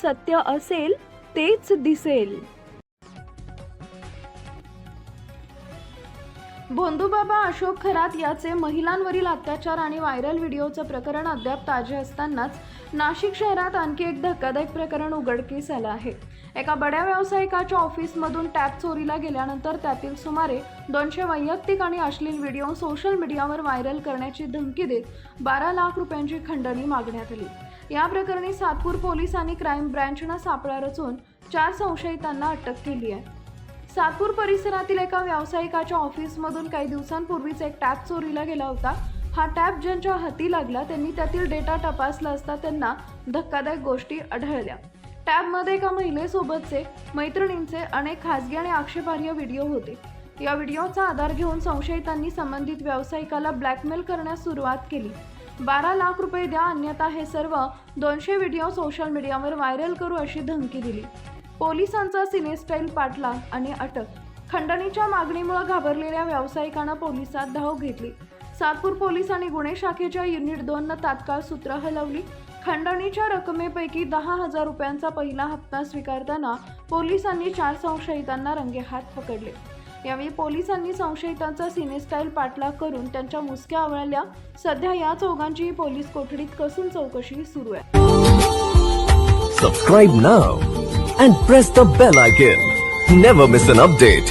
सत्य असेल तेच दिसेल. भोंदूबाबा अशोक खरात याचे महिलांवरील अत्याचार आणि व्हायरल व्हिडिओचं प्रकरण अद्याप ताजे असतानाच नाशिक शहरात आणखी एक धक्कादायक प्रकरण उघडकीस आलं आहे. एका बड्या व्यावसायिकाच्या ऑफिसमधून टॅब चोरीला गेल्यानंतर त्यातील सुमारे 200 वैयक्तिक आणि अश्लील व्हिडिओ सोशल मीडियावर व्हायरल करण्याची धमकी देत 12 लाख रुपयांची खंडणी मागण्यात आली. या प्रकरणी सातपूर पोलिसांनी क्राईम ब्रँचनं सापळा रचून 4 संशयितांना अटक केली आहे. सातपूर परिसरातील एका व्यावसायिकाच्या ऑफिसमधून काही दिवसांपूर्वीच एक टॅब चोरीला गेला होता. हा टॅब ज्यांच्या हाती लागला त्यांनी त्यातील डेटा तपासला असता त्यांना धक्कादायक गोष्टी आढळल्या. टॅबमध्ये एका महिलेसोबतचे मैत्रिणींचे अनेक खासगी आणि आक्षेपार्ह व्हिडिओ होते. या व्हिडिओचा आधार घेऊन संशयितांनी संबंधित व्यावसायिकाला ब्लॅकमेल करण्यास सुरुवात केली. 12 लाख रुपये द्या, अन्यथा हे सर्व 200 व्हिडिओ सोशल मीडियावर व्हायरल करू अशी धमकी दिली. पोलिसांचा सिनेस्टाईल पाठलाग आणि अटक. खंडणीच्या मागणीमुळे घाबरलेल्या व्यावसायिकांना पोलिसात धाव घेतली. सातपूर पोलिसांनी गुन्हे शाखेच्या युनिट 2 तात्काळ सूत्र हलवली. खंडणीच्या रकमेपैकी 10,000 रुपयांचा पहिला हप्ता स्वीकारताना पोलिसांनी 4 संशयितांना रंगेहात पकडले. यावेळी पोलिसांनी संशयितांचा सिनेस्टाईल पाठलाग करून त्यांच्या मुसक्या आवळल्या. सध्या या चौघांची पोलीस कोठडीत कसून चौकशी सुरू आहे. Subscribe now and press the bell icon. Never miss an update.